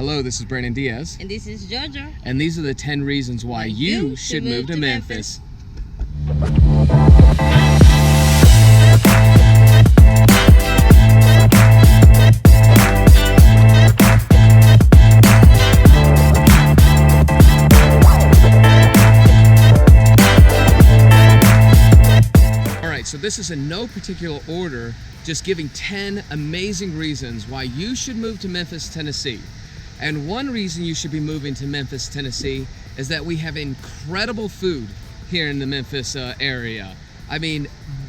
Hello, this is Brandon Diaz. And this is Jojo. And these are the 10 reasons why you should move to Memphis. So this is in no particular order, just giving 10 amazing reasons why you should move to Memphis, Tennessee. And one reason you should be moving to Memphis, Tennessee is that we have incredible food here in the Memphis area. I mean,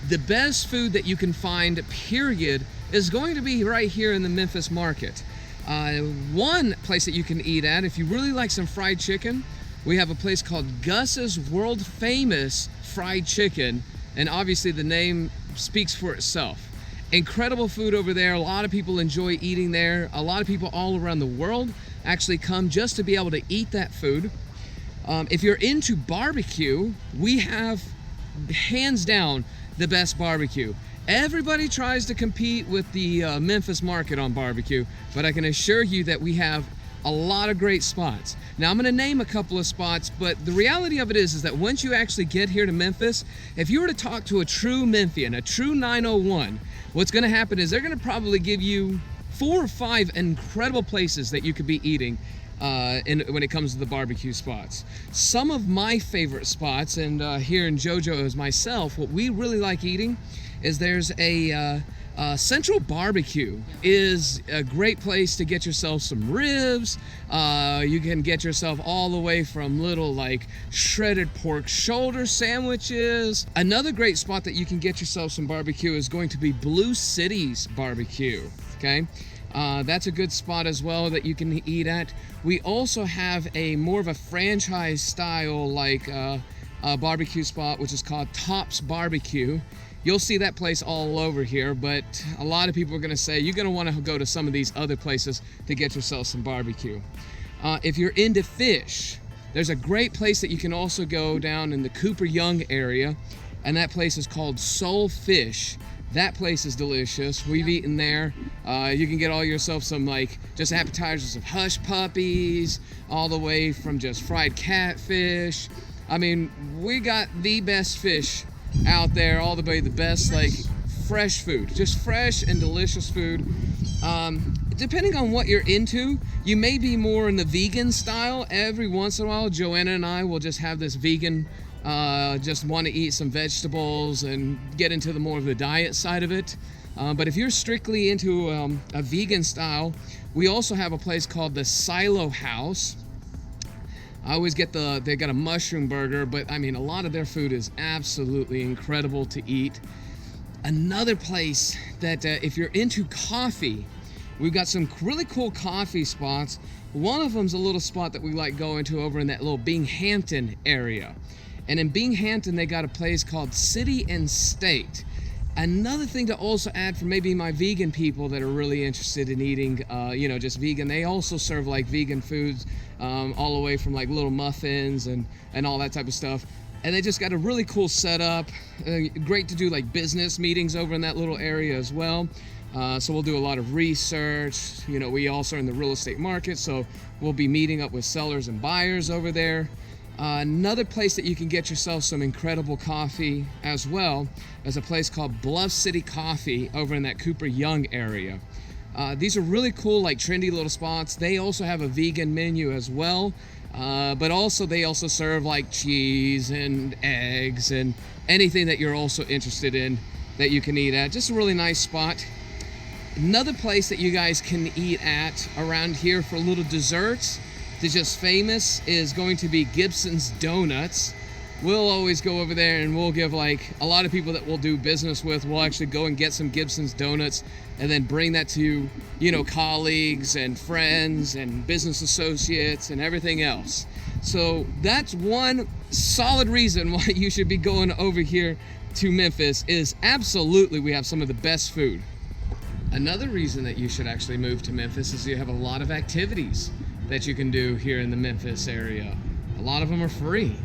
the best food that you can find, period, is going to be right here in the Memphis market. One place that you can eat at, if you really like some fried chicken, we have a place called Gus's World Famous Fried Chicken. And obviously the name speaks for itself. Incredible food over there. A lot of people enjoy eating there. A lot of people all around the world actually come just to be able to eat that food. If you're into barbecue, we have hands down the best barbecue. Everybody tries to compete with the Memphis market on barbecue, but I can assure you that we have a lot of great spots. Now I'm going to name a couple of spots, but the reality of it is that once you actually get here to Memphis, if you were to talk to a true Memphian, a true 901, what's going to happen is they're going to probably give you 4 or 5 incredible places that you could be eating when it comes to the barbecue spots. Some of my favorite spots, and here in JoJo as myself, what we really like eating is there's a Central Barbecue is a great place to get yourself some ribs. You can get yourself all the way from little like shredded pork shoulder sandwiches. Another great spot that you can get yourself some barbecue is going to be Blue City's Barbecue, okay? That's a good spot as well that you can eat at. We also have a more of a franchise style like barbecue spot, which is called Tops Barbecue. You'll see that place all over here, but a lot of people are gonna say you're gonna wanna go to some of these other places to get yourself some barbecue. If you're into fish, there's a great place that you can also go down in the Cooper Young area, and that place is called Soul Fish. That place is delicious. We've eaten there. You can get all yourself some like just appetizers of hush puppies, all the way from just fried catfish. I mean, we got the best fish out there, all the way the best like fresh food, just fresh and delicious food. Depending on what you're into, you may be more in the vegan style. Every once in a while, Joanna and I will just have this vegan, just want to eat some vegetables and get into the more of the diet side of it. But if you're strictly into a vegan style, we also have a place called the Silo House. I always get they got a mushroom burger, but I mean, a lot of their food is absolutely incredible to eat. Another place that if you're into coffee, we've got some really cool coffee spots. One of them's a little spot that we like going to over in that little Binghamton area. And in Binghamton, they got a place called City and State. Another thing to also add for maybe my vegan people that are really interested in eating, just vegan, they also serve like vegan foods, all the way from like little muffins and all that type of stuff. And they just got a really cool setup. Great to do like business meetings over in that little area as well. So we'll do a lot of research. You know, we also are in the real estate market, so we'll be meeting up with sellers and buyers over there. Another place that you can get yourself some incredible coffee as well is a place called Bluff City Coffee over in that Cooper Young area. These are really cool, like trendy little spots. They also have a vegan menu as well, but also they also serve like cheese and eggs and anything that you're also interested in that you can eat at. Just a really nice spot. Another place that you guys can eat at around here for little desserts, that's just famous, is going to be Gibson's Donuts. We'll always go over there and we'll give like a lot of people that we'll do business with, we'll actually go and get some Gibson's Donuts and then bring that to, colleagues and friends and business associates and everything else. So that's one solid reason why you should be going over here to Memphis, is absolutely we have some of the best food. Another reason that you should actually move to Memphis is you have a lot of activities that you can do here in the Memphis area. A lot of them are free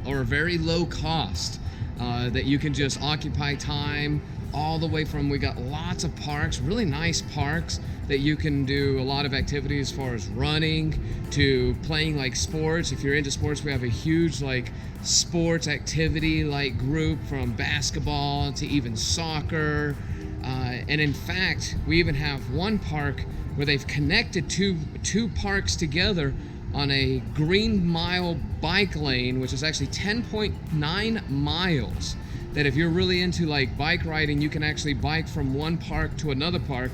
or very low cost, that you can just occupy time all the way from, we got lots of parks, really nice parks that you can do a lot of activities as far as running to playing like sports. If you're into sports, we have a huge like sports activity like group, from basketball to even soccer. And in fact, we even have one park where they've connected two parks together on a Green Mile bike lane, which is actually 10.9 miles. That if you're really into like bike riding, you can actually bike from one park to another park.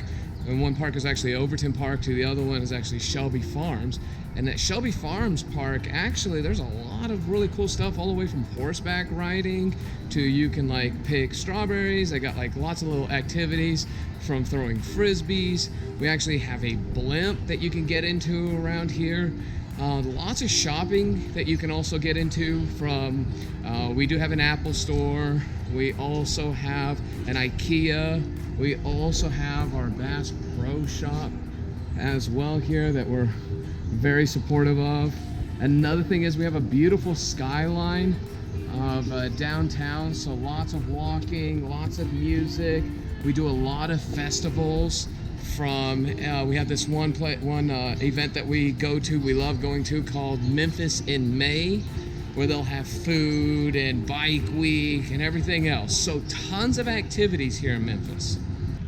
And one park is actually Overton Park, to the other one is actually Shelby Farms. And that Shelby Farms Park, actually, there's a lot of really cool stuff, all the way from horseback riding to you can like pick strawberries. They got like lots of little activities, from throwing frisbees. We actually have a blimp that you can get into around here. Lots of shopping that you can also get into from, we do have an Apple store. We also have an IKEA. We also have our Bass Pro Shop as well here that we're very supportive of. Another thing is we have a beautiful skyline of downtown, so lots of walking, lots of music. We do a lot of festivals. From we have this one event that we go to, we love going to, called Memphis in May, where they'll have food and bike week and everything else. So tons of activities here in Memphis.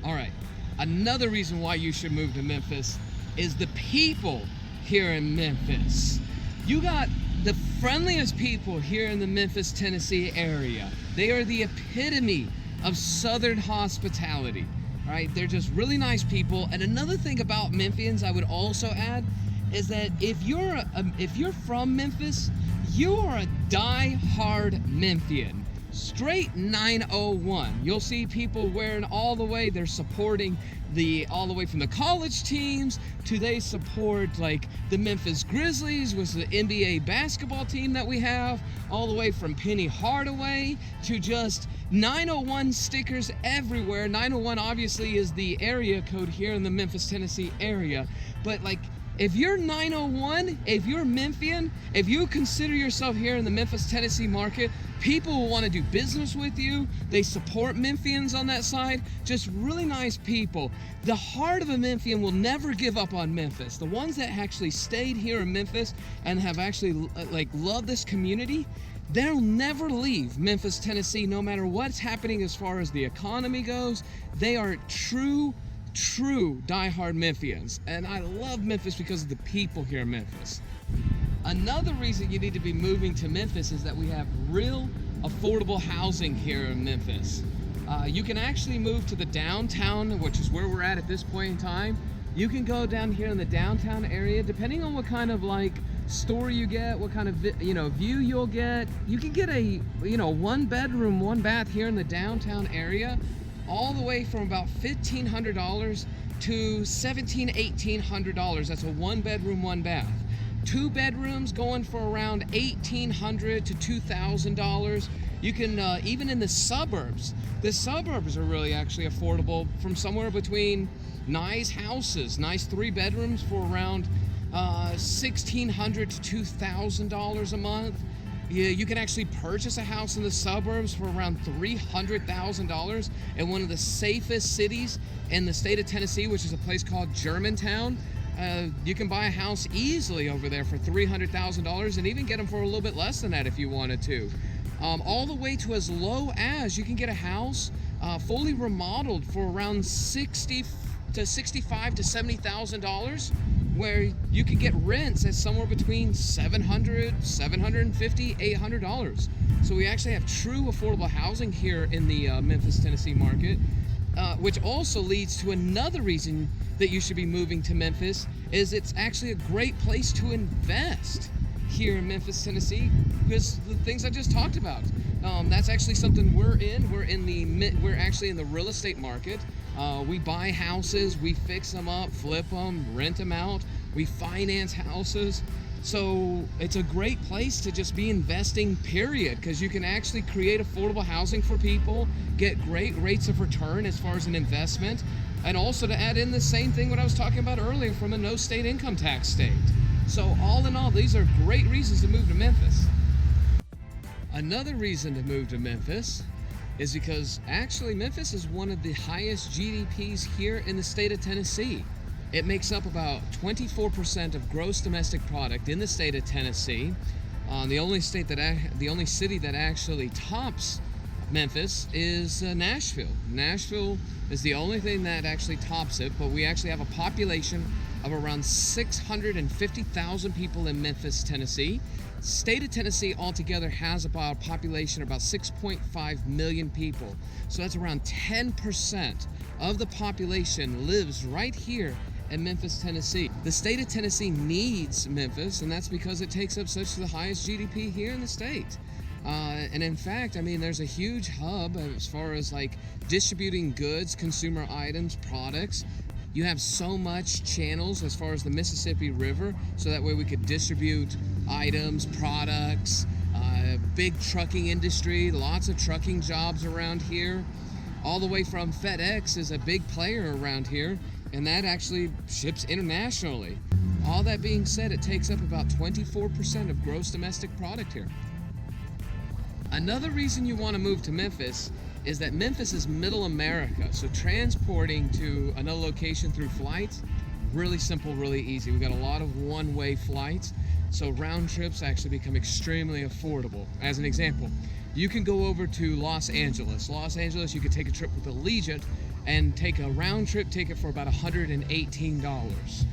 All right, another reason why you should move to Memphis is the people here in Memphis. You got the friendliest people here in the Memphis, Tennessee area. They are the epitome of Southern hospitality. Right, they're just really nice people. And another thing about Memphians I would also add is that if you're from Memphis, you are a die-hard Memphian. Straight 901. You'll see people wearing all the way, they're supporting all the way from the college teams to they support like the Memphis Grizzlies, which is the NBA basketball team that we have, all the way from Penny Hardaway to just 901 stickers everywhere. 901 obviously is the area code here in the Memphis, Tennessee area. But like, if you're 901, if you're Memphian, if you consider yourself here in the Memphis, Tennessee market, people will want to do business with you. They support Memphians on that side. Just really nice people. The heart of a Memphian will never give up on Memphis. The ones that actually stayed here in Memphis and have actually like loved this community, they'll never leave Memphis, Tennessee, no matter what's happening as far as the economy goes. They are true diehard Memphians. And I love Memphis because of the people here in Memphis. Another reason you need to be moving to Memphis is that we have real affordable housing here in Memphis. You can actually move to the downtown, which is where we're at this point in time. You can go down here in the downtown area, depending on what kind of like store you get, what kind of view you'll get. You can get a 1 bedroom, 1 bath here in the downtown area, all the way from about $1,500 to $1,700, $1,800. That's a 1 bedroom, 1 bath. 2 bedrooms going for around $1,800 to $2,000. You can even in the suburbs are really actually affordable, from somewhere between nice houses, nice 3 bedrooms for around $1,600 to $2,000 a month. You can actually purchase a house in the suburbs for around $300,000 in one of the safest cities in the state of Tennessee, which is a place called Germantown. You can buy a house easily over there for $300,000 and even get them for a little bit less than that if you wanted to. All the way to as low as you can get a house fully remodeled for around $65,000 to $70,000, where you can get rents at somewhere between $700, $750, $800. So we actually have true affordable housing here in the Memphis, Tennessee market, which also leads to another reason that you should be moving to Memphis, is it's actually a great place to invest here in Memphis, Tennessee, because the things I just talked about. That's actually something we're in. We're actually in the real estate market. We buy houses, we fix them up, flip them, rent them out. We finance houses. So it's a great place to just be investing, period, because you can actually create affordable housing for people, get great rates of return as far as an investment, and also to add in the same thing what I was talking about earlier from a no state income tax state. So all in all, these are great reasons to move to Memphis. Another reason to move to Memphis is because actually Memphis is one of the highest GDPs here in the state of Tennessee. It makes up about 24% of gross domestic product in the state of Tennessee. The only city that actually tops Memphis is Nashville. Nashville is the only thing that actually tops it, but we actually have a population of around 650,000 people in Memphis, Tennessee. State of Tennessee altogether has about a population of about 6.5 million people. So that's around 10% of the population lives right here in Memphis, Tennessee. The state of Tennessee needs Memphis, and that's because it takes up such the highest GDP here in the state. And in fact, I mean, there's a huge hub as far as like distributing goods, consumer items, products. You have so much channels as far as the Mississippi River, so that way we could distribute items, products, big trucking industry, lots of trucking jobs around here. All the way from FedEx is a big player around here, and that actually ships internationally. All that being said, it takes up about 24% of gross domestic product here. Another reason you want to move to Memphis is that Memphis is middle America, so transporting to another location through flights, really simple, really easy. We've got a lot of one-way flights, so round trips actually become extremely affordable. As an example, you can go over to Los Angeles. Los Angeles, you could take a trip with Allegiant and take a round trip ticket for about $118.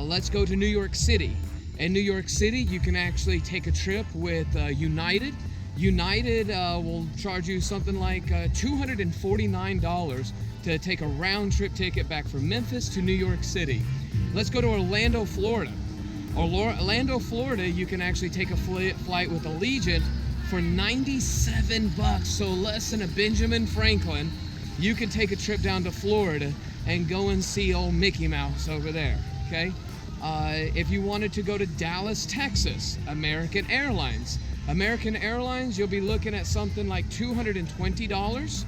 Let's go to New York City. In New York City, you can actually take a trip with United. United will charge you something like $249 to take a round trip ticket back from Memphis to New York City. Let's go to Orlando, Florida. Orlando, Florida, you can actually take a flight with Allegiant for $97, so less than a Benjamin Franklin. You can take a trip down to Florida and go and see old Mickey Mouse over there, okay? If you wanted to go to Dallas, Texas, American Airlines. American Airlines, you'll be looking at something like $220.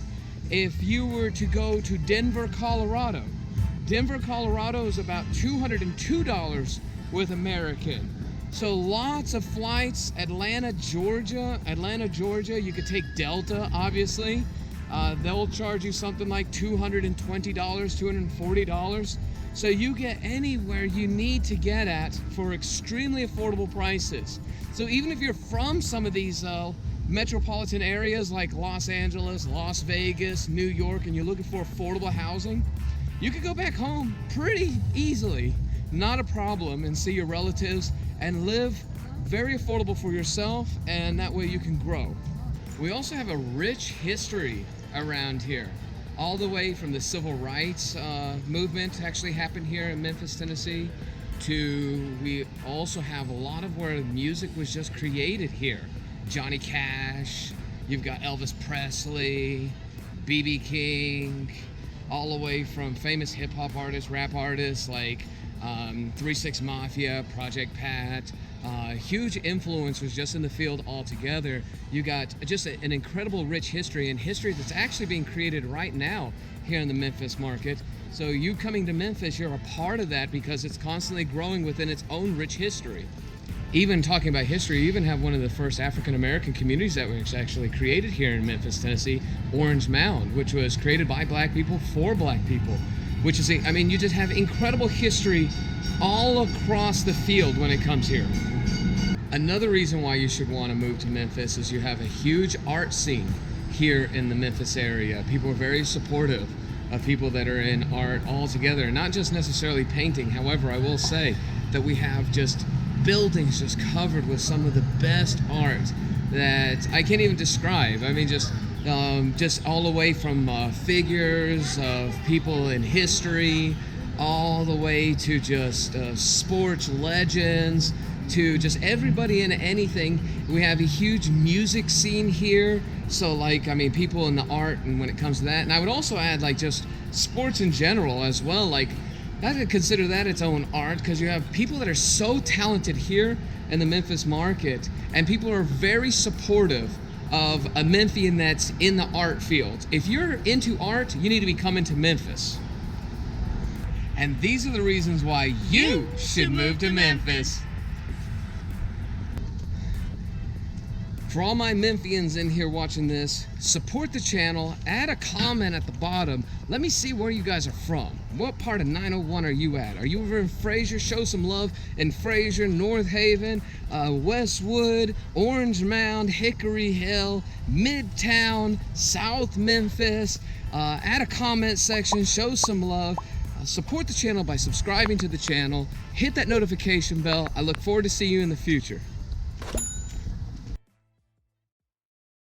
If you were to go to Denver, Colorado, Denver, Colorado is about $202 with American. So lots of flights. Atlanta, Georgia, you could take Delta, obviously. They'll charge you something like $220, $240. So you get anywhere you need to get at for extremely affordable prices. So even if you're from some of these metropolitan areas like Los Angeles, Las Vegas, New York, and you're looking for affordable housing, you could go back home pretty easily, not a problem, and see your relatives and live very affordable for yourself, and that way you can grow. We also have a rich history around here, all the way from the civil rights movement actually happened here in Memphis, Tennessee, to we also have a lot of where music was just created here. Johnny Cash, you've got Elvis Presley, B.B. King, all the way from famous hip-hop artists, rap artists like 3 6 Mafia, Project Pat, huge influencers just in the field altogether. You got just an incredible rich history, and history that's actually being created right now here in the Memphis market. So you coming to Memphis, you're a part of that because it's constantly growing within its own rich history. Even talking about history, you even have one of the first African American communities that was actually created here in Memphis, Tennessee, Orange Mound, which was created by black people for black people, which is, I mean, you just have incredible history all across the field when it comes here. Another reason why you should want to move to Memphis is you have a huge art scene here in the Memphis area. People are very supportive of people that are in art altogether, not just necessarily painting. However, I will say that we have just buildings just covered with some of the best art that I can't even describe. I mean, just all the way from figures of people in history, all the way to just sports legends, to just everybody in anything. We have a huge music scene here. So like, I mean, people in the art, and when it comes to that, and I would also add like just sports in general as well. Like, I could consider that its own art, because you have people that are so talented here in the Memphis market, and people are very supportive of a Memphian that's in the art field. If you're into art, you need to be coming to Memphis. And these are the reasons why you should move to Memphis. For all my Memphians in here watching this, support the channel, add a comment at the bottom. Let me see where you guys are from. What part of 901 are you at? Are you over in Fraser? Show some love in Fraser, North Haven, Westwood, Orange Mound, Hickory Hill, Midtown, South Memphis. Add a comment section, show some love. Support the channel by subscribing to the channel. Hit that notification bell. I look forward to seeing you in the future.